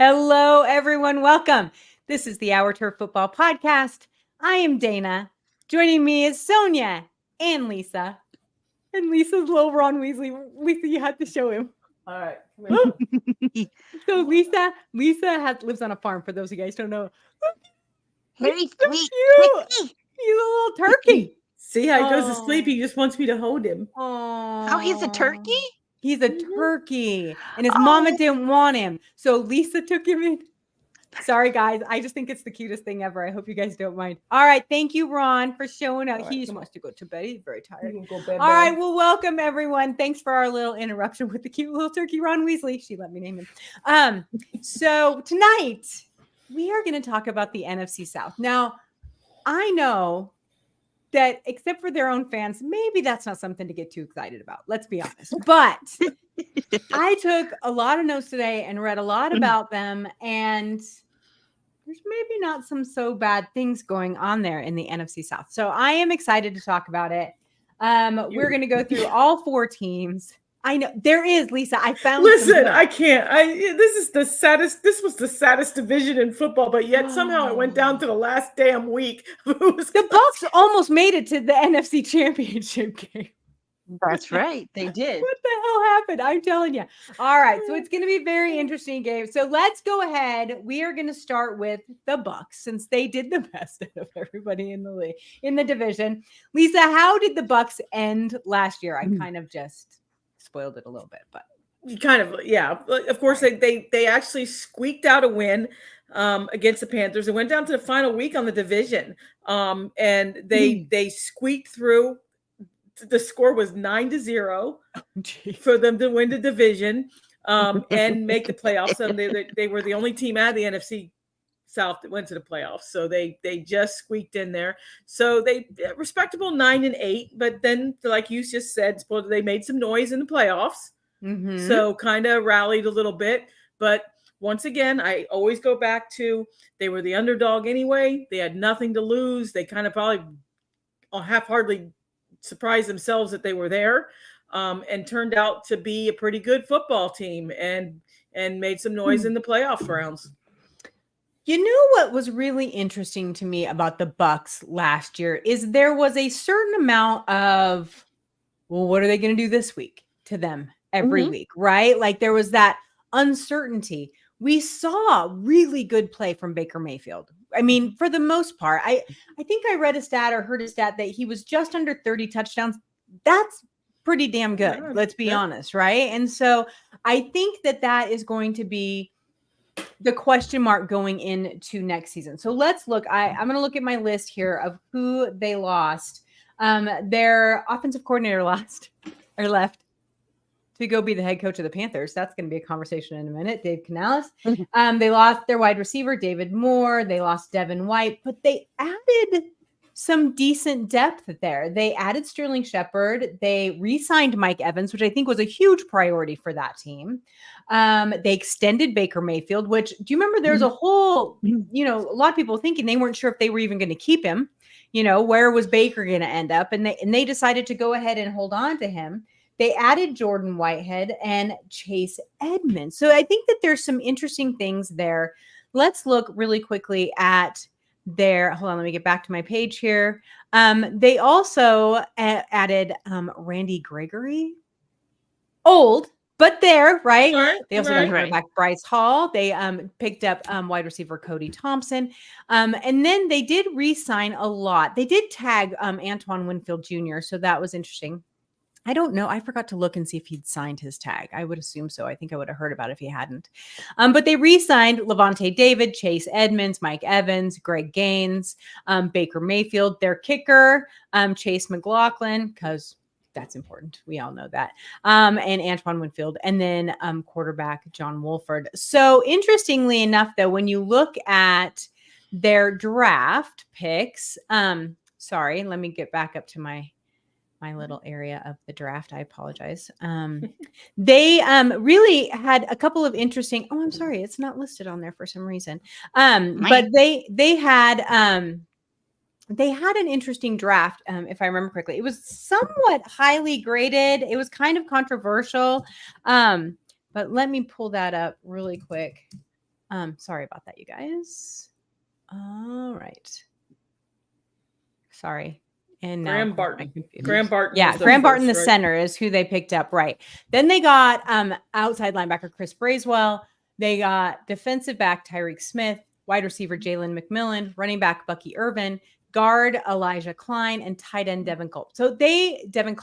Hello, everyone. Welcome. This is the Our Turf Football Podcast. I am Dana. Joining me is Sonia and Lisa. And Lisa's little Ron Weasley. Lisa, you had to show him. All right. So Lisa lives on a farm. For those of you guys who don't know, Very so sweet. cute. He's a little turkey. See how he goes to sleep? He just wants me to hold him. Oh, he's a turkey? He's a turkey, and his mama didn't want him, so Lisa took him in. Sorry, guys. I just think it's the cutest thing ever. I hope you guys don't mind. All right. Thank you, Ron, for showing up. All right, He just come wants to go to bed. He's very tired. You can go bed, All right. Well, welcome, everyone. Thanks for our little interruption with the cute little turkey, Ron Weasley. She let me name him. So tonight, we are going to talk about the NFC South. Now, I know that except for their own fans, maybe that's not something to get too excited about. Let's be honest. But I took a lot of notes today and read a lot about them, and there's maybe not some so bad things going on there in the NFC South. So I am excited to talk about it. We're going to go through all four teams. I know there is, Lisa. I found. Listen, I can't. This was the saddest division in football, but yet somehow it went down to the last damn week. The Bucks almost made it to the NFC Championship game. That's right. They did. What the hell happened? I'm telling you. All right. So it's going to be a very interesting game. So let's go ahead. We are going to start with the Bucks since they did the best out of everybody in the league, in the division. Lisa, how did the Bucks end last year? I kind of just spoiled it a little bit, but kind of, yeah. Of course, they actually squeaked out a win against the Panthers. It went down to the final week on the division, and they squeaked through. The score was 9-0 for them to win the division and make the playoffs. And they were the only team out of the NFC South that went to the playoffs. So they just squeaked in there. So they respectable 9-8. But then, like you just said, they made some noise in the playoffs. Mm-hmm. So kind of rallied a little bit. But once again, I always go back to they were the underdog anyway. They had nothing to lose. They kind of probably half-heartedly surprised themselves that they were there, and turned out to be a pretty good football team and made some noise in the playoff rounds. You know what was really interesting to me about the Bucks last year is there was a certain amount of, well, what are they going to do this week to them every week, right? Like there was that uncertainty. We saw really good play from Baker Mayfield. I mean, for the most part, I think I read a stat or heard a stat that he was just under 30 touchdowns. That's pretty damn good. Let's be honest, right? And so I think that is going to be the question mark going into next season. So let's look. I'm going to look at my list here of who they lost. Their offensive coordinator left to go be the head coach of the Panthers. That's going to be a conversation in a minute. Dave Canales. They lost their wide receiver, David Moore. They lost Devin White, but they added some decent depth there. They added Sterling Shepard. They re-signed Mike Evans, which I think was a huge priority for that team. They extended Baker Mayfield, which, do you remember there's a whole, a lot of people thinking they weren't sure if they were even going to keep him. Where was Baker going to end up? And they decided to go ahead and hold on to him. They added Jordan Whitehead and Chase Edmonds. So I think that there's some interesting things there. Let's look really quickly at hold on, let me get back to my page here. They also added Randy Gregory. Old, but there, right? They also got back Bryce Hall. They picked up wide receiver Cody Thompson. And then they did re-sign a lot. They did tag Antoine Winfield Jr., so that was interesting. I don't know. I forgot to look and see if he'd signed his tag. I would assume so. I think I would have heard about it if he hadn't. But they re-signed Levante David, Chase Edmonds, Mike Evans, Greg Gaines, Baker Mayfield, their kicker, Chase McLaughlin, because that's important. We all know that. And Antoine Winfield, and then quarterback John Wolford. So interestingly enough, though, when you look at their draft picks, sorry, let me get back up to my little area of the draft. I apologize. They really had a couple of interesting. Oh, I'm sorry, it's not listed on there for some reason. But they had an interesting draft, if I remember correctly. It was somewhat highly graded. It was kind of controversial. But let me pull that up really quick. Sorry about that, you guys. All right. Sorry. And now Graham of course, Barton. I'm confused. Graham Barton. Yeah, was the Graham Barton, the first, right? center, is who they picked up. Right. Then they got outside linebacker Chris Bracewell. They got defensive back Tyreek Smith, wide receiver Jalen McMillan, running back Bucky Irvin, guard Elijah Klein, and tight end Devin Culp. So they didn't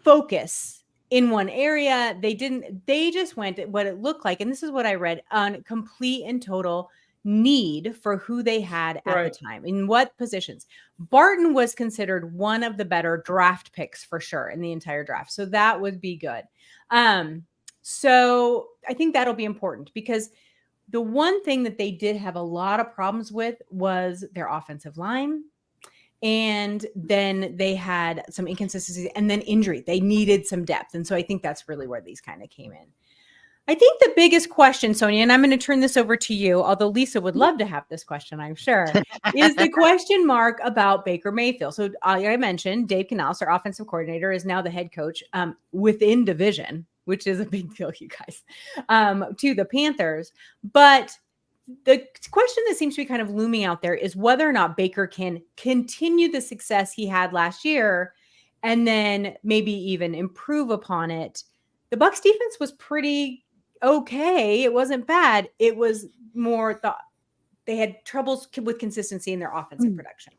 focus in one area. They just went at what it looked like. And this is what I read on complete and total need for who they had at Right. the time, in what positions. Barton was considered one of the better draft picks for sure in the entire draft. So that would be good. So I think that'll be important because the one thing that they did have a lot of problems with was their offensive line. And then they had some inconsistencies and then injury. They needed some depth. And so I think that's really where these kind of came in. I think the biggest question, Sonia, and I'm going to turn this over to you, although Lisa would love to have this question, I'm sure, is the question mark about Baker Mayfield. So I mentioned Dave Canales, our offensive coordinator, is now the head coach within division, which is a big deal, you guys, to the Panthers. But the question that seems to be kind of looming out there is whether or not Baker can continue the success he had last year and then maybe even improve upon it. The Bucs defense was pretty okay. It wasn't bad. It was more they had troubles with consistency in their offensive production.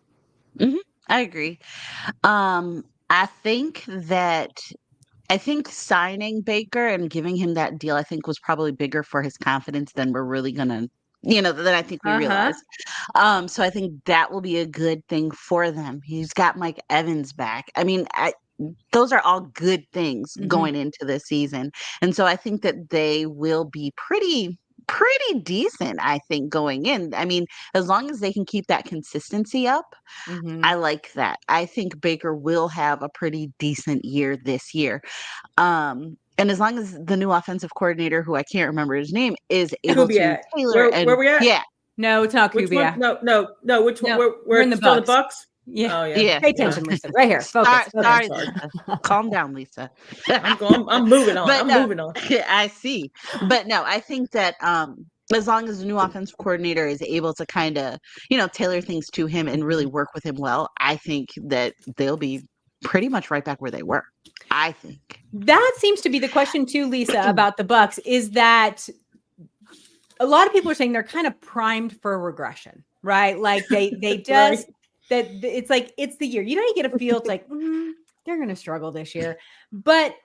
I agree. I think signing Baker and giving him that deal, I think was probably bigger for his confidence than we're really gonna, than I think we realize. So I think that will be a good thing for them. He's got Mike Evans back. I mean, those are all good things going into this season. And so I think that they will be pretty decent, I think, going in. I mean, as long as they can keep that consistency up, I like that. I think Baker will have a pretty decent year this year. And as long as the new offensive coordinator, who I can't remember his name, is able to tailor where we at? Yeah. No, it's not Which Kubiak. one? No. Which one? No, We're in the still Bucs. the Bucks. Yeah. Oh, Yeah. Pay attention, Lisa. Right here. Focus. Sorry, Sorry. Lisa. Calm down, Lisa. I'm moving on. But I'm no, moving on. I see. But no, I think that as long as the new offensive coordinator is able to kind of, tailor things to him and really work with him well, I think that they'll be pretty much right back where they were. I think. That seems to be the question too, Lisa, about the Bucs, is that a lot of people are saying they're kind of primed for regression, right? Like they just that it's like it's the year. You get a feel. It's like they're going to struggle this year, but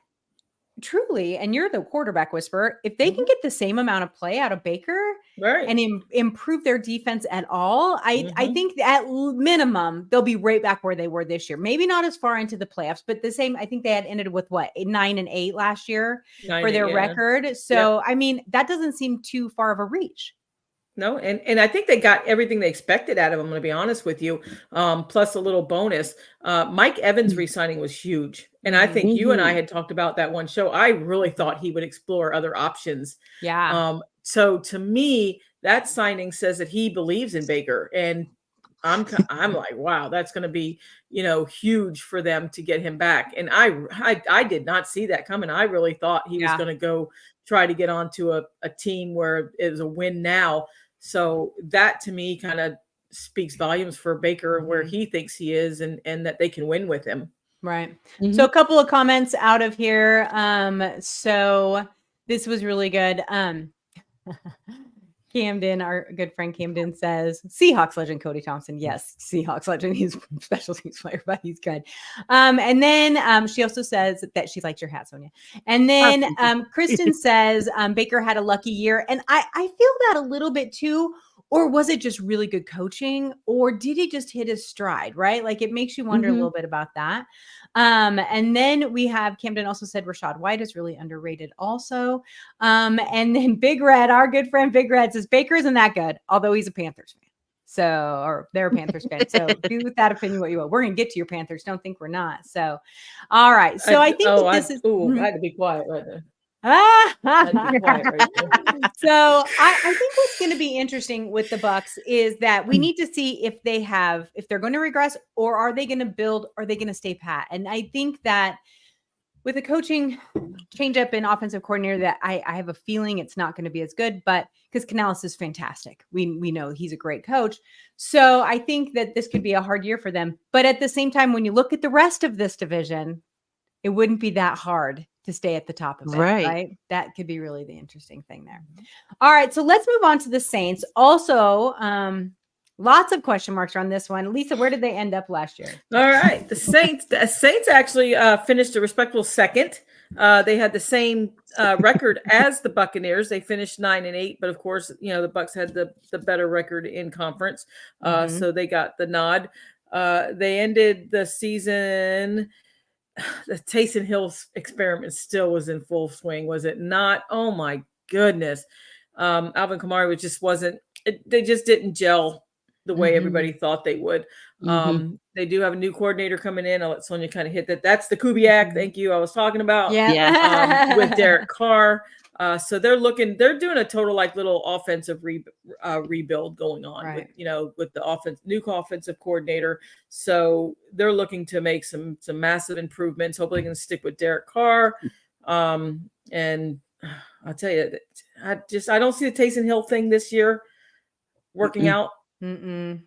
truly, and you're the quarterback whisperer, if they can get the same amount of play out of Baker and improve their defense at all, I think at minimum they'll be right back where they were this year. Maybe not as far into the playoffs, but the same. I think they had ended with 9-8 last year for their record. So I mean, that doesn't seem too far of a reach. No, and I think they got everything they expected out of him, I'm going to be honest with you, plus a little bonus. Mike Evans re-signing was huge. And I think you and I had talked about that one show. I really thought he would explore other options. Yeah. So to me, that signing says that he believes in Baker. And I'm like, wow, that's going to be, huge for them to get him back. And I did not see that coming. I really thought he was going to go try to get onto a team where it was a win now. So that to me kind of speaks volumes for Baker and where he thinks he is and that they can win with him. Right. So a couple of comments out of here. So this was really good. Camden, our good friend Camden, says Seahawks legend Cody Thompson. Yes, Seahawks legend. He's a special teams player, but he's good. And then she also says that she likes your hat, Sonia. And then Kristen says Baker had a lucky year. And I feel that a little bit too. Or was it just really good coaching? Or did he just hit his stride, right? Like it makes you wonder a little bit about that. And then we have Camden also said Rachaad White is really underrated also. And then Big Red, our good friend Big Red says Baker isn't that good, although he's a Panthers fan. So, or they're a Panthers fan. So do with that opinion what you will. We're going to get to your Panthers. Don't think we're not. So, all right. So I think I had to be quiet right there. So I think what's going to be interesting with the Bucs is that we need to see if they're going to regress or are they going to build, or are they going to stay pat? And I think that with a coaching change up in offensive coordinator that I have a feeling it's not going to be as good, but because Canales is fantastic. We know he's a great coach. So I think that this could be a hard year for them. But at the same time, when you look at the rest of this division, it wouldn't be that hard to stay at the top of it, right? That could be really the interesting thing there. All right, so let's move on to the Saints. Also, lots of question marks around this one. Lisa, where did they end up last year? All right. The Saints actually finished a respectable second. They had the same record as the Buccaneers. They finished 9-8, but of course, the Bucs had the better record in conference. So they got the nod. They ended the season. The Taysom Hill experiment still was in full swing, was it not? Oh my goodness. Alvin Kamara they just didn't gel the way everybody thought they would. They do have a new coordinator coming in. I'll let Sonia kind of hit that. That's the Kubiak. Thank you. I was talking about with Derek Carr. So they're doing a total little offensive rebuild going on, right, with the new offensive coordinator. So they're looking to make some massive improvements. Hopefully they can stick with Derek Carr. And I'll tell you, I don't see the Taysom Hill thing this year working out.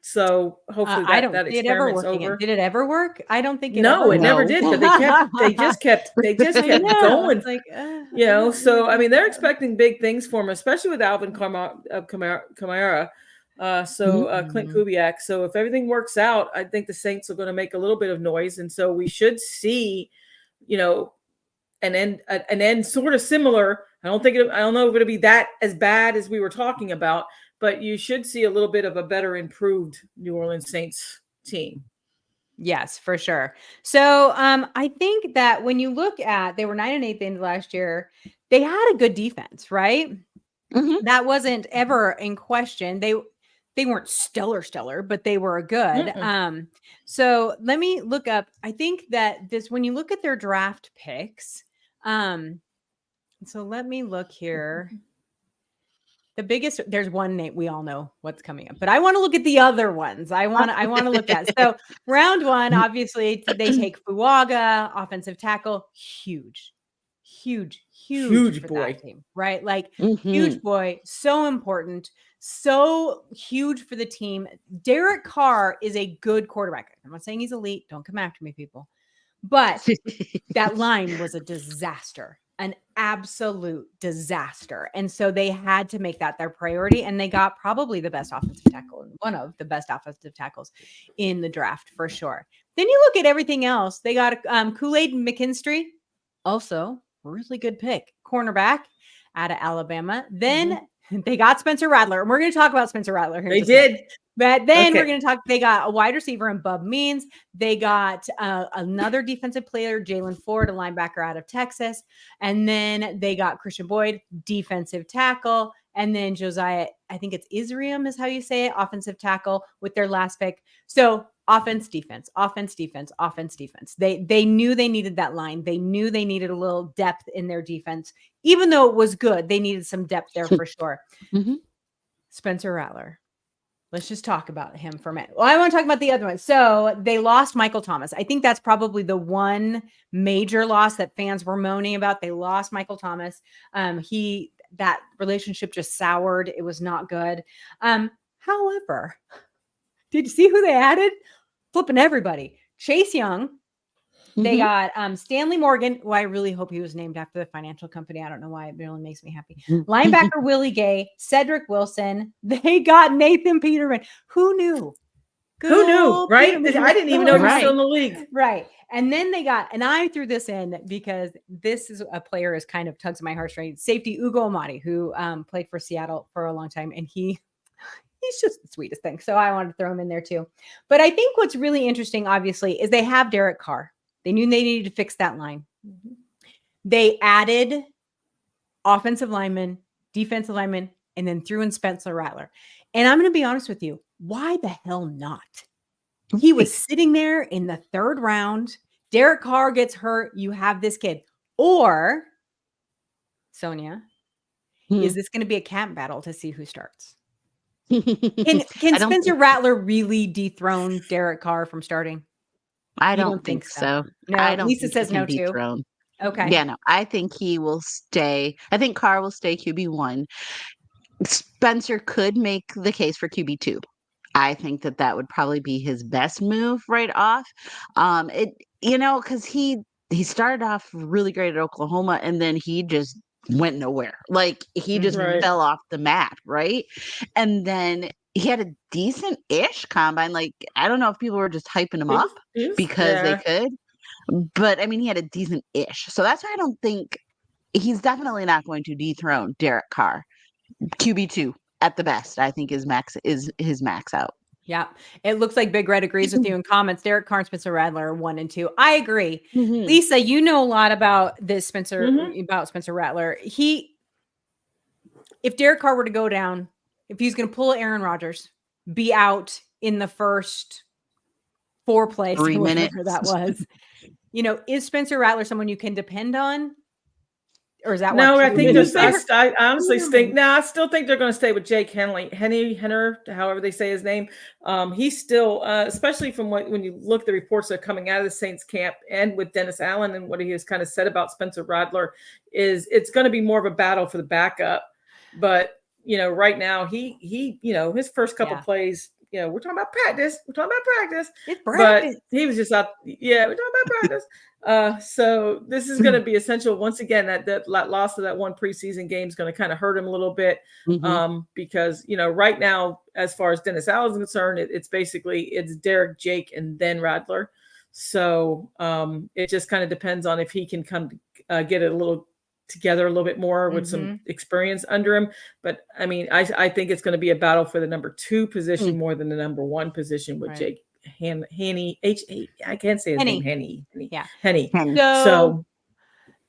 So hopefully that experiment's over. Did it ever work? I don't think it never did. But they just kept going. So I mean, they're expecting big things for him, especially with Alvin Kamara. Clint Kubiak. So if everything works out, I think the Saints are going to make a little bit of noise, and so we should see, an end sort of similar. I don't know if it'll be that as bad as we were talking about, but you should see a little bit of a better improved New Orleans Saints team. Yes, for sure. So I think that when you look at, they were 9-8 the end of last year, they had a good defense, right? That wasn't ever in question. They weren't stellar, but they were good. So let me look up. I think that when you look at their draft picks, so let me look here. The biggest, there's one name we all know what's coming up, but I want to look at the other ones. I want to look at. So round one, obviously they take Fuaga, offensive tackle, huge for boy, that team, right? Huge boy, so important, so huge for the team. Derek Carr is a good quarterback. I'm not saying he's elite. Don't come after me, people. But that line was a disaster. An absolute disaster. And so they had to make that their priority. And they got probably the best offensive tackle, one of the best offensive tackles in the draft for sure. Then you look at everything else. They got Kool-Aid McKinstry, also really good pick, cornerback out of Alabama. Then they got Spencer Rattler. And we're going to talk about Spencer Rattler here. They did. But then we're going to talk. They got a wide receiver in Bub Means. They got another defensive player, Jalen Ford, a linebacker out of Texas. And then they got Christian Boyd, defensive tackle. And then Josiah, I think it's Israel is how you say it, offensive tackle with their last pick. So offense, defense. They knew they needed that line. They knew they needed a little depth in their defense. Even though it was good, they needed some depth there for sure. Spencer Rattler. Let's just talk about him for a minute. Well, I want to talk about the other one. So they lost Michael Thomas. I think that's probably the one major loss that fans were moaning about. They lost Michael Thomas. That relationship just soured. It was not good. However, did you see who they added? Flipping everybody. Chase Young. They got Stanley Morgan, who I really hope he was named after the financial company. I don't know why. It really makes me happy. Linebacker Willie Gay, Cedric Wilson. They got Nathan Peterman. Who knew? Who knew, right? I didn't even know he was still in the league. Right. And then they got, and I threw this in because this is a player who kind of tugs at my heartstrings. Safety Ugo Amadi, who played for Seattle for a long time. And he's just the sweetest thing. So I wanted to throw him in there too. But I think what's really interesting, obviously, is they have Derek Carr. They knew they needed to fix that line. They added offensive linemen, defensive linemen, and then threw in Spencer Rattler. And I'm going to be honest with you. Why the hell not? He was sitting there in the third round. Derek Carr gets hurt. You have this kid. Or, Sonia, is this going to be a camp battle to see who starts? Can Spencer Rattler really dethrone Derek Carr from starting? I don't think so. No, Lisa says no too. Okay. Yeah, no, I think he will stay. I think Carr will stay QB1. Spencer could make the case for QB2. I think that that would probably be his best move right off. It because he started off really great at Oklahoma and then he just went nowhere. Like he just Right. fell off the map, right? And then he had a decent-ish combine. Like I don't know if people were just hyping him up because they Yeah. could, but I mean he had a decent-ish. So that's why I don't think he's definitely not going to dethrone Derek Carr. QB2 at the best, I think is his max out. Yeah. It looks like Big Red agrees with you in comments. Derek Carr and Spencer Rattler are 1 and 2. I agree. Mhm. Lisa, you know a lot about this Spencer Rattler. If Derek Carr were to go down, if he's going to pull Aaron Rodgers, be out in the first 4 plays, 3 whatever minutes. that was, is Spencer Rattler someone you can depend on? Or is that No, I think there's I honestly think I still think they're going to stay with Jake Henner, however they say his name. He's still, especially from when you look at the reports that are coming out of the Saints camp and with Dennis Allen and what he has kind of said about Spencer Rattler is it's going to be more of a battle for the backup. But right now he his first couple plays. We're talking about practice. It's practice. But he was just out. Yeah, we're talking about practice. So this is going to be essential. Once again, that loss of that one preseason game is going to kind of hurt him a little bit because, right now, as far as Dennis Allen is concerned, it's Derek, Jake, and then Rattler. So it just kind of depends on if he can come get it together a little bit more with some experience under him. But I mean, I think it's going to be a battle for the number 2 position more than the number 1 position with Jake Henne. I can't say his name. Henne. Yeah. Henne. So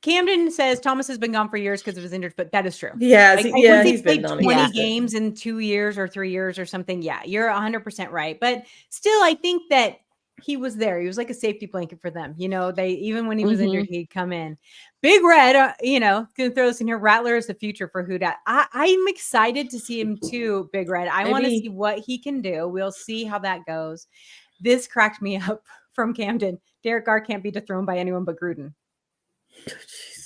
Camden says Thomas has been gone for years because of his injured foot. That is true. Yeah. He's played 20 games in 2 years or 3 years or something. Yeah, you're 100% right. But still, I think that he was there. He was like a safety blanket for them. They, even when he was injured, he'd come in. Big Red, going to throw this in here. Rattler is the future for Who Dat. I'm excited to see him too, Big Red. I want to see what he can do. We'll see how that goes. This cracked me up from Camden. Derek Carr can't be dethroned by anyone but Gruden.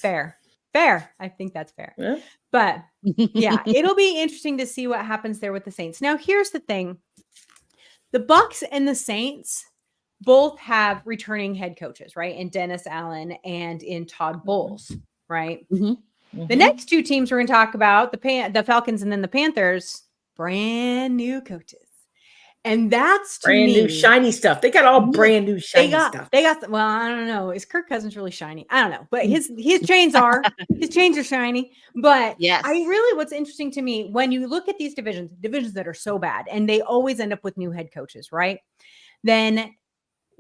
Fair. I think that's fair. Yeah. But yeah, it'll be interesting to see what happens there with the Saints. Now, here's the thing. The Bucs and the Saints both have returning head coaches, right? In Dennis Allen and in Todd Bowles, right? The next 2 teams we're going to talk about, the Falcons and then the Panthers, brand new coaches. And that's brand new shiny stuff. They got all brand new shiny stuff. They got, well, I don't know. Is Kirk Cousins really shiny? I don't know. But his chains are shiny. But yes. What's interesting to me, when you look at these divisions that are so bad, and they always end up with new head coaches, right? Then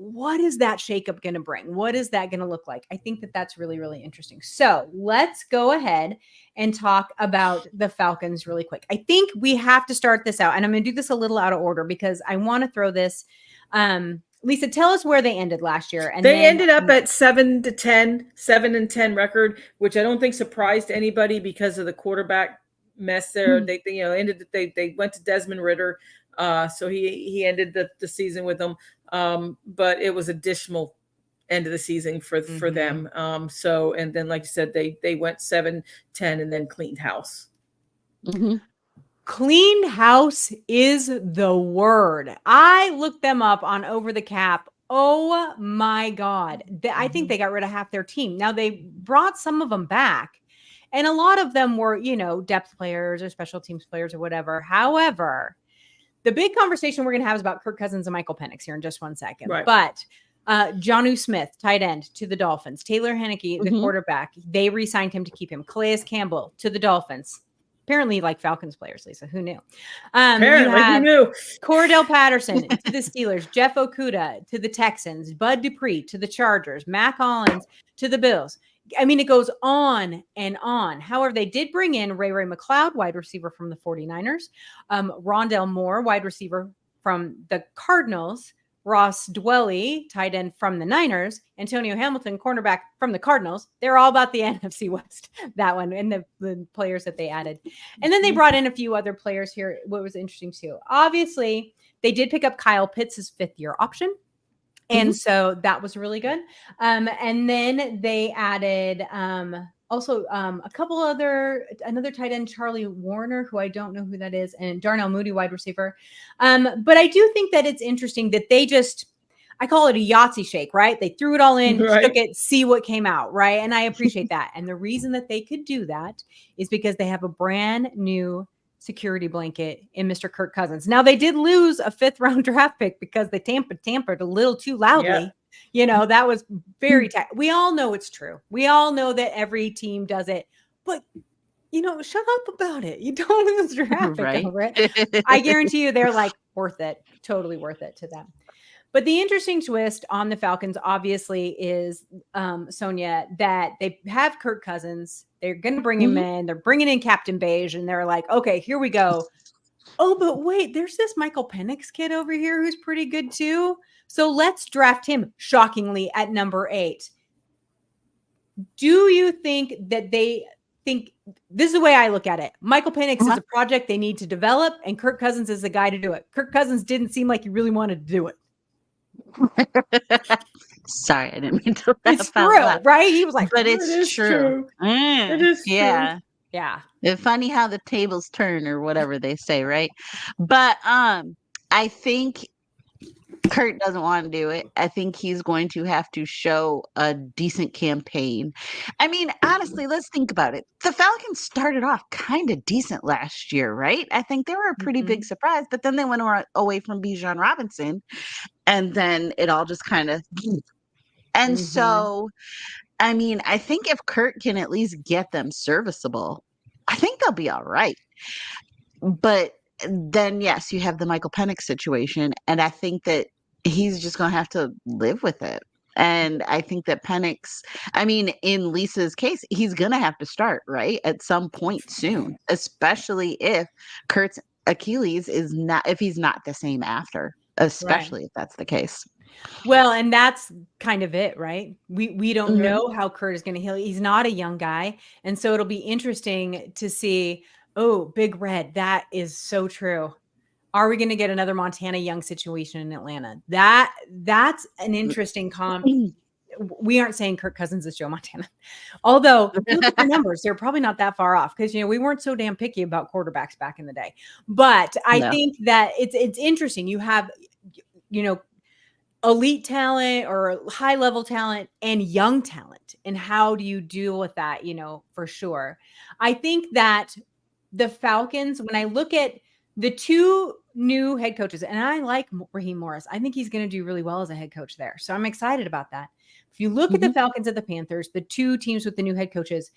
what is that shakeup going to bring? What is that going to look like? I think that's really, really interesting. So let's go ahead and talk about the Falcons really quick. I think we have to start this out, and I'm going to do this a little out of order because I want to throw this. Lisa, tell us where they ended last year. And they ended up at 7-10 record, which I don't think surprised anybody because of the quarterback mess there. They they went to Desmond Ridder. So he ended the season with them. But it was a dismal end of the season for them. And then, like you said, they went 7-10 and then cleaned house. Cleaned house is the word. I looked them up on Over the Cap. Oh my God. I think they got rid of half their team. Now they brought some of them back. And a lot of them were, depth players or special teams players or whatever. However, the big conversation we're going to have is about Kirk Cousins and Michael Penix here in just 1 second. Right. But Jonnu Smith, tight end to the Dolphins. Taylor Heinicke, the quarterback. They re-signed him to keep him. Calais Campbell to the Dolphins. Apparently like Falcons players, Lisa. Who knew? Who knew? Cordell Patterson to the Steelers. Jeff Okudah to the Texans. Bud Dupree to the Chargers. Mac Hollins to the Bills. I mean, it goes on and on. However, they did bring in Ray McLeod, wide receiver from the 49ers, Rondell Moore, wide receiver from the Cardinals, Ross Dwelly, tight end from the Niners, Antonio Hamilton, cornerback from the Cardinals. They're all about the NFC West, that one, and the players that they added. And then they brought in a few other players here. What was interesting too, obviously, they did pick up Kyle Pitts' 5th-year option. And so that was really good. And then they added also a couple another tight end, Charlie Warner, who I don't know who that is, and Darnell Mooney, wide receiver. But I do think that it's interesting that they just, I call it a Yahtzee shake, right? They threw it all in, shook it, see what came out, right? And I appreciate that. And the reason that they could do that is because they have a brand new security blanket in Mr. Kirk Cousins. Now they did lose a 5th round draft pick because they tampered a little too loudly. Yeah. That was very we all know it's true. We all know that every team does it, but shut up about it. You don't lose your draft pick over it. I guarantee you they're like worth it, totally worth it to them. But the interesting twist on the Falcons, obviously, is, Sonia, that they have Kirk Cousins. They're going to bring him in. They're bringing in Captain Beige, and they're like, okay, here we go. Oh, but wait, there's this Michael Penix kid over here who's pretty good too. So let's draft him, shockingly, at number 8. Do you think that they think – this is the way I look at it. Michael Penix is a project they need to develop, and Kirk Cousins is the guy to do it. Kirk Cousins didn't seem like he really wanted to do it. Sorry, I didn't mean to laugh. It's true, right? He was like, but it's true. It is true. Yeah. It's funny how the tables turn, or whatever they say, right? But I think Kurt doesn't want to do it. I think he's going to have to show a decent campaign. I mean, honestly, let's think about it. The Falcons started off kind of decent last year, right? I think they were a pretty big surprise, but then they went away from Bijan Robinson, and then it all just kind of... And so, I mean, I think if Kurt can at least get them serviceable, I think they'll be all right. But then, yes, you have the Michael Penix situation, and I think that he's just going to have to live with it. And I think that Penix, I mean, in Lisa's case, he's going to have to start, right, at some point soon, especially if Kurt's Achilles is not, if he's not the same after, especially if that's the case. Well, and that's kind of it, right? We don't know how Kurt is going to heal. He's not a young guy. And so it'll be interesting to see, Big Red, that is so true. Are we going to get another Montana Young situation in Atlanta? That's an interesting we aren't saying Kirk Cousins is Joe Montana. Although, look at the numbers. They're probably not that far off because, we weren't so damn picky about quarterbacks back in the day. But I think that it's interesting. You have, elite talent or high level talent and young talent. And how do you deal with that, for sure. I think that the Falcons, when I look at the 2 new head coaches, and I like Raheem Morris, I think he's going to do really well as a head coach there. So I'm excited about that. If you look at the Falcons and the Panthers, the 2 teams with the new head coaches,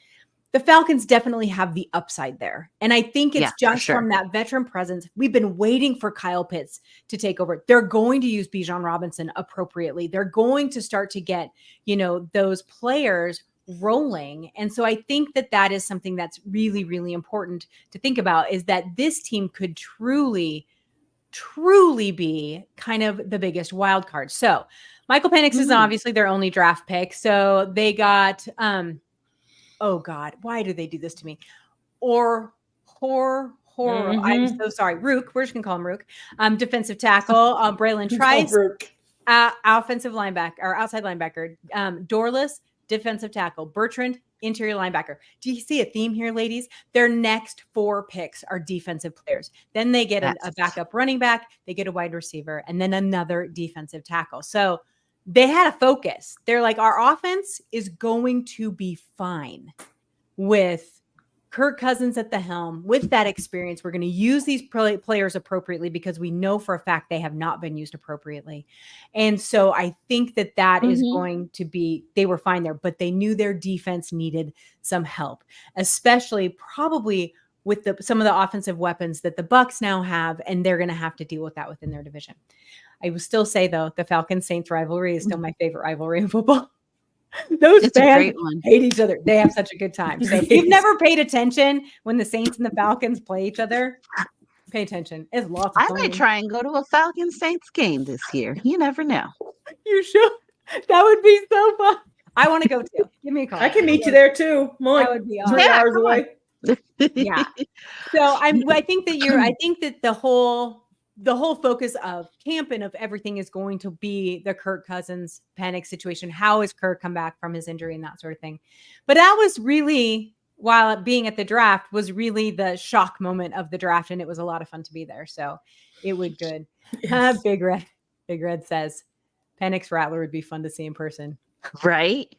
the Falcons definitely have the upside there. And I think it's just from that veteran presence. We've been waiting for Kyle Pitts to take over. They're going to use Bijan Robinson appropriately. They're going to start to get, those players rolling. And so I think that is something that's really, really important to think about, is that this team could truly be kind of the biggest wild card. So Michael Penix is obviously their only draft pick. So they got, oh God, why do they do this to me? I'm so sorry. Rook, we're just gonna call him Rook. Defensive tackle, Braylon Trice, offensive linebacker or outside linebacker. Dorless, defensive tackle. Bertrand, interior linebacker. Do you see a theme here, ladies? Their next 4 picks are defensive players. Then they get a backup running back, they get a wide receiver, and then another defensive tackle. So they had a focus. They're like, our offense is going to be fine with Kirk Cousins at the helm. With that experience, we're going to use these players appropriately because we know for a fact they have not been used appropriately. And so I think that is going to be, they were fine there, but they knew their defense needed some help, especially probably with some of the offensive weapons that the Bucs now have, and they're going to have to deal with that within their division. I will still say, though, the Falcons-Saints rivalry is still my favorite rivalry in football. Those fans hate each other. They have such a good time. So if you've never paid attention when the Saints and the Falcons play each other, pay attention. It's lots of fun. I might try and go to a Falcons-Saints game this year. You never know. You should. That would be so fun. I want to go too. Give me a call. I can meet you there too. That would be awesome. 3 hours away. Yeah. So I think that the whole the whole focus of camp and of everything is going to be the Kirk Cousins panic situation. How has Kirk come back from his injury and that sort of thing? But that was really, while being at the draft, was really the shock moment of the draft, and it was a lot of fun to be there. So it was good. Yes. Big Red says, Penix Rattler would be fun to see in person. Right?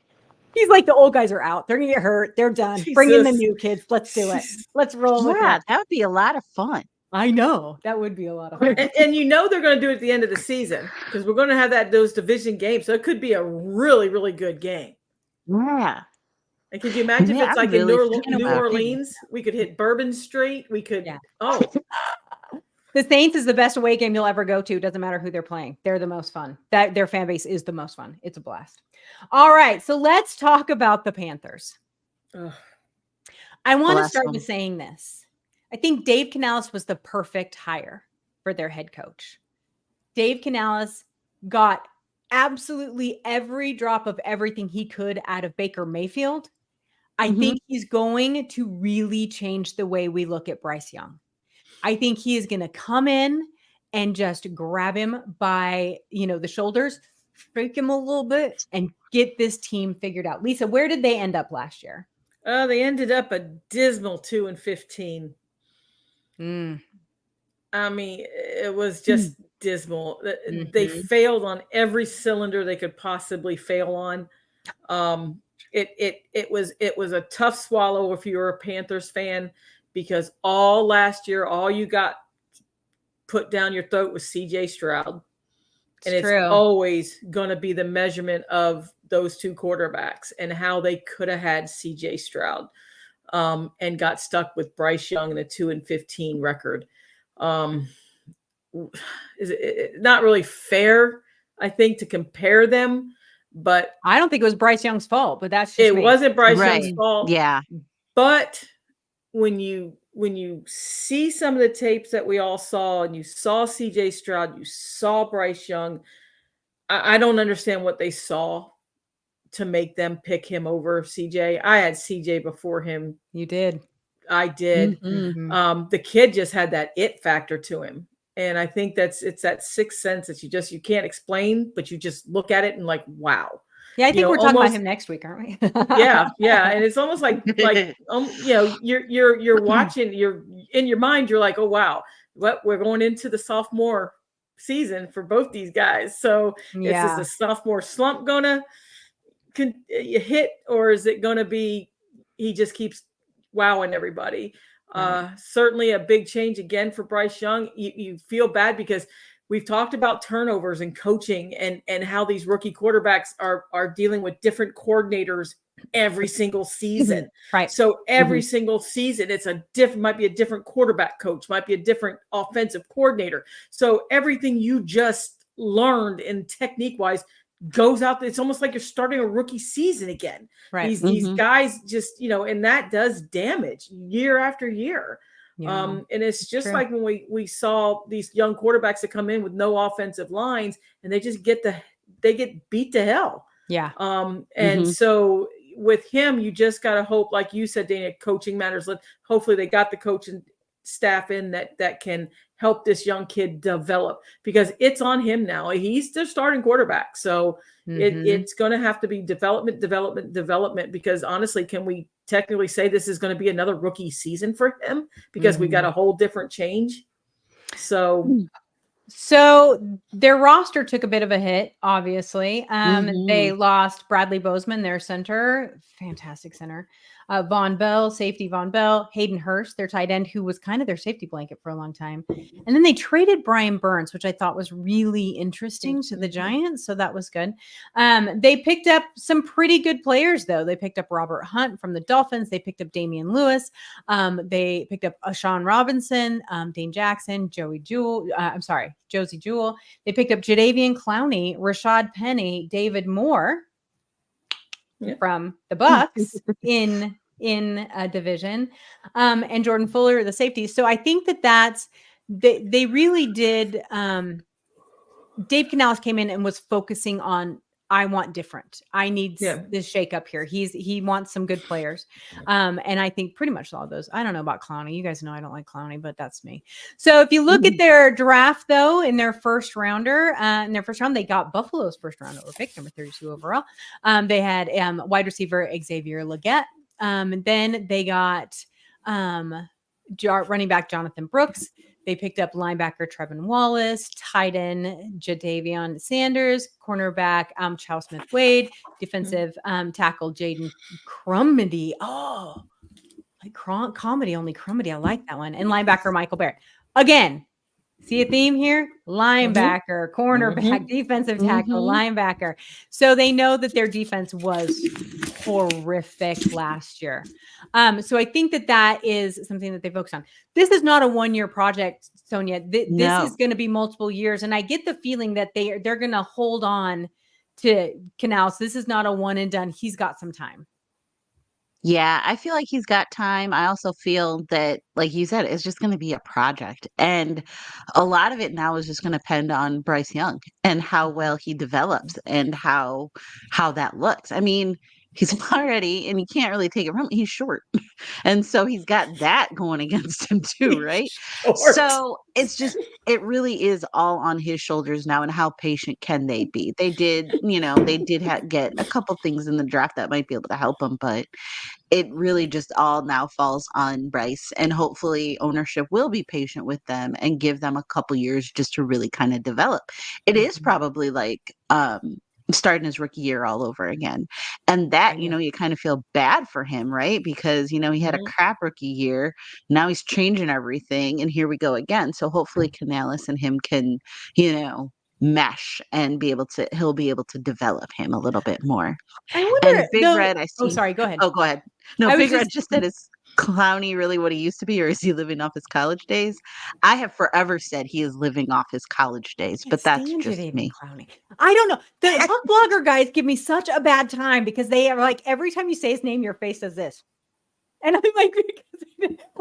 He's like, the old guys are out. They're going to get hurt. They're done. Bring in the Jesus. new kids. Let's do it. Let's roll with Yeah, it. that would be a lot of fun. I know. That would be a lot of fun. And you know they're going to do it at the end of the season because we're going to have those division games. So it could be a really, really good game. Yeah. And could you imagine if Yeah, it's I'm like in really New thinking about it. Orleans? We could hit Bourbon Street. We could. Yeah. Oh, The Saints is the best away game you'll ever go to. Doesn't matter who they're playing. They're the most fun. Their fan base is the most fun. It's a blast. All right. So let's talk about the Panthers. ugh. I want to Bless start them. with saying this. I think Dave Canales was the perfect hire for their head coach. Dave Canales got absolutely every drop of everything he could out of Baker Mayfield. I Mhm. think he's going to really change the way we look at Bryce Young. I think he is going to come in and just grab him by, the shoulders, shake him a little bit, and get this team figured out. Lisa, where did they end up last year? They ended up a dismal 2-15. I mean, it was just dismal. They Mhm. failed on every cylinder they could possibly fail on. It was a tough swallow if you were a Panthers fan because all last year, all you got put down your throat was CJ Stroud. And it's true. always going to be the measurement of those two quarterbacks and how they could have had CJ Stroud and got stuck with Bryce Young and a 2-15 record. Is it not really fair, I think, to compare them, but I don't think it was Bryce Young's fault, but that's just it me. wasn't Bryce Young's Right. fault. Yeah. But when you see some of the tapes that we all saw and you saw CJ Stroud, you saw Bryce Young, I don't understand what they saw to make them pick him over CJ. I had CJ before him. You did. I did. Mhm. The kid just had that it factor to him. And I think it's that sixth sense that you can't explain, but you just look at it and like, wow. Yeah, I think know, we're talking about almost- him next week, aren't we? Yeah. And it's almost like you're watching, you're in your mind, you're like, oh wow, we're going into the sophomore season for both these guys. So is the sophomore slump gonna hit, or is it gonna be he just keeps wowing everybody? Right. Certainly a big change again for Bryce Young. You feel bad because we've talked about turnovers and coaching and how these rookie quarterbacks are dealing with different coordinators every single season. Right. So every single season, it's might be a different quarterback coach, might be a different offensive coordinator. So everything you just learned in technique wise goes out. It's almost like you're starting a rookie season again. Right. These guys just, and that does damage year after year. Yeah. And it's just True. like when we saw these young quarterbacks that come in with no offensive lines and they just get beat to hell. Yeah. And so with him, you just got to hope, like you said, Dana, coaching matters. Hopefully they got the coaching staff in that can help this young kid develop, because it's on him now. He's the starting quarterback. So it's going to have to be development, because honestly, can we technically say this is going to be another rookie season for him because we got a whole different change? So their roster took a bit of a hit, obviously. They lost Bradley Bozeman, their center, fantastic center. Von Bell, safety Von Bell, Hayden Hurst, their tight end, who was kind of their safety blanket for a long time. And then they traded Brian Burns, which I thought was really interesting to the Giants. So that was good. They picked up some pretty good players, though. They picked up Robert Hunt from the Dolphins. They picked up Damian Lewis. They picked up Ashawn Robinson, Dane Jackson, Josie Jewell. They picked up Jadeveon Clowney, Rashad Penny, David Moore from the Bucks in a division, and Jordan Fuller, the safety. So I think they really did. Dave Canales came in and was focusing on I want different. I need Yeah. this shake up here. He wants some good players. And I think pretty much all those. I don't know about Clowney. You guys know I don't like Clowney, but that's me. So if you look at their draft, though, in their first round, they got Buffalo's first round pick, number 32 overall. They had wide receiver Xavier Legette. And then they got running back Jonathan Brooks. They picked up linebacker Trevin Wallace, tight end Jadavion Sanders, cornerback Chow Smith Wade, defensive tackle Jaden Crumedy. Oh, like comedy, only Crumedy. I like that one. And linebacker Michael Barrett. Again, see a theme here? Linebacker, cornerback, defensive tackle, linebacker. So they know that their defense was horrific last year. So I think that is something that they focus on. This is not a one-year project, Sonia. This is going to be multiple years. And I get the feeling that they're going to hold on to Canales. This is not a one and done. He's got some time. Yeah, I feel like he's got time. I also feel that, like you said, it's just going to be a project. And a lot of it now is just going to depend on Bryce Young and how well he develops and how that looks. I mean, he's already, and you can't really take it from him, he's short. And so he's got that going against him too, right? So it's just, it really is all on his shoulders now. And how patient can they be? They did get a couple things in the draft that might be able to help him, but it really just all now falls on Bryce, and hopefully ownership will be patient with them and give them a couple years just to really kind of develop. It is probably like starting his rookie year all over again. And that, you kind of feel bad for him, right? Because, he had a crap rookie year. Now he's changing everything, and here we go again. So hopefully Canales and him can, mesh and he'll be able to develop him a little bit more. I wonder, and Big Red, I see. Oh, sorry, go ahead. Oh, go ahead. No, Big Red just said, is Clowney really what he used to be, or is he living off his college days? I have forever said he is living off his college days, but that's just me. Clowney. I don't know. The Buck Blogger guys give me such a bad time because they are like, every time you say his name, your face does this. And I'm like,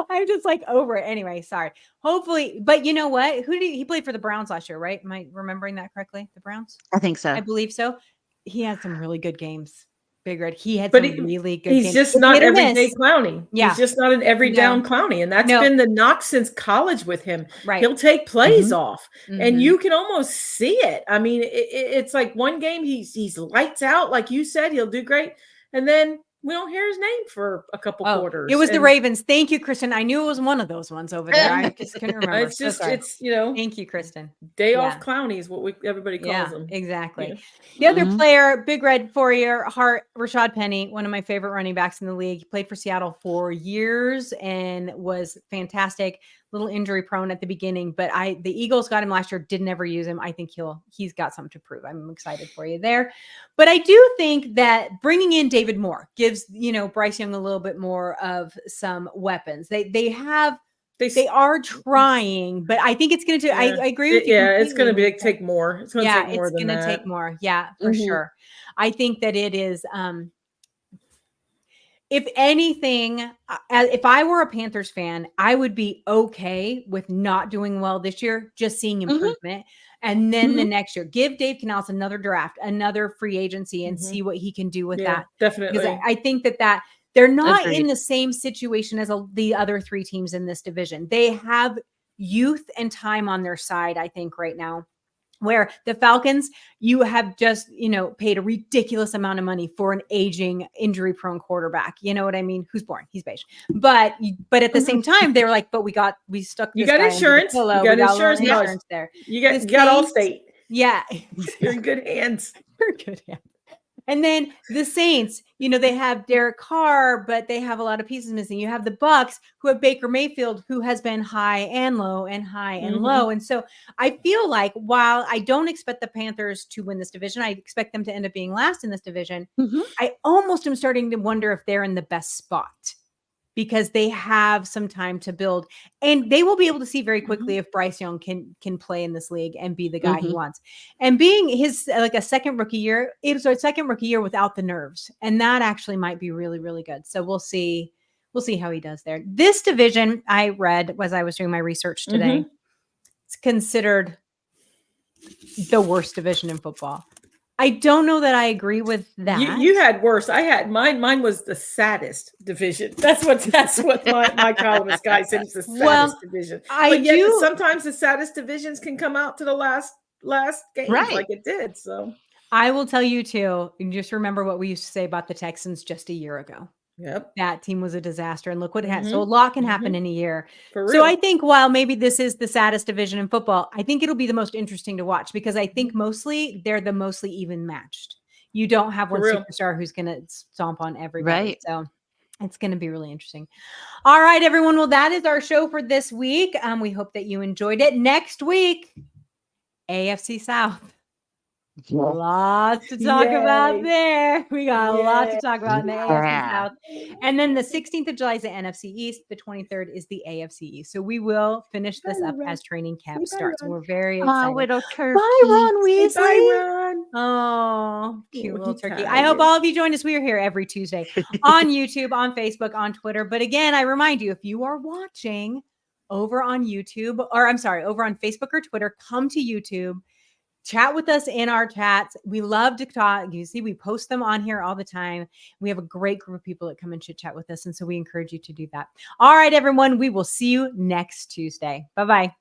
I'm just like over it. Anyway, sorry. Hopefully, but you know what? He played for the Browns last year, right? Am I remembering that correctly? The Browns? I think so. I believe so. He had some really good games. Big Red. He had some really good games. He's just not everyday Clowney. Yeah. He's just not an every down Clowney. And that's been the knock since college with him. Right. He'll take plays off. And you can almost see it. I mean, it's like one game he's lights out, like you said, he'll do great. And then we don't hear his name for a couple quarters. It was the Ravens. Thank you, Kristen. I knew it was one of those ones over there. I just couldn't remember. It's just, Thank you, Kristen. Day off Clowney is what everybody calls him. Exactly. Yeah. The other player, Big Red for your heart, Rashad Penny, one of my favorite running backs in the league. He played for Seattle for years and was fantastic. Little injury prone at the beginning, but the Eagles got him last year, did never use him. I think he's got something to prove. I'm excited for you there. But I do think that bringing in David Moore gives, Bryce Young a little bit more of some weapons. They are trying, but I think it's going to, I agree with you. Yeah, it's going to take more. It's going to take more than that. It's going to take more. Yeah, for sure. I think that it is, if anything, if I were a Panthers fan, I would be okay with not doing well this year, just seeing improvement. And then the next year, give Dave Canales another draft, another free agency, and see what he can do with that. Definitely. Because I think that they're not in the same situation as the other three teams in this division. They have youth and time on their side, I think, right now. Where the Falcons, you have just, paid a ridiculous amount of money for an aging, injury-prone quarterback. You know what I mean? Who's boring? He's beige. But at the same time, they were like, but we stuck. You got insurance. You got insurance there. You got Allstate. Yeah, you're in good hands. You're in good hands. And then the Saints, they have Derek Carr, but they have a lot of pieces missing. You have the Bucks, who have Baker Mayfield, who has been high and low and high and low. And so I feel like while I don't expect the Panthers to win this division, I expect them to end up being last in this division. I almost am starting to wonder if they're in the best spot, because they have some time to build, and they will be able to see very quickly if Bryce Young can play in this league and be the guy he wants. And being his a second rookie year, it was a second rookie year without the nerves, and that actually might be really, really good. So we'll see how he does there. This division, I read as I was doing my research today, it's considered the worst division in football. I don't know that I agree with that. You had worse. I had mine was the saddest division. That's what my columnist guy said. It's the saddest division. But yet sometimes the saddest divisions can come out to the last games like it did. So I will tell you too, and just remember what we used to say about the Texans just a year ago. Yep. That team was a disaster, and look what it had. So a lot can happen in a year. For real. So I think while maybe this is the saddest division in football, I think it'll be the most interesting to watch because I think mostly they're the mostly even matched. You don't have one superstar who's going to stomp on everybody. Right. So it's going to be really interesting. All right, everyone. Well, that is our show for this week. We hope that you enjoyed it. Next week, AFC South. Lots to talk about there. We got a lot to talk about in the AFC South. And then the 16th of July is the NFC East. The 23rd is the AFC East. So we will finish this up as training camp starts. We're very excited. Little turkey. Bye, Ron Weasley. Bye, Ron. Oh, cute little turkey. I hope all of you join us. We are here every Tuesday on YouTube, on Facebook, on Twitter. But again, I remind you, if you are watching over on YouTube, or I'm sorry, over on Facebook or Twitter, come to YouTube. Chat with us in our chats. We love to talk. You see, we post them on here all the time. We have a great group of people that come and chit chat with us. And so we encourage you to do that. All right, everyone. We will see you next Tuesday. Bye-bye.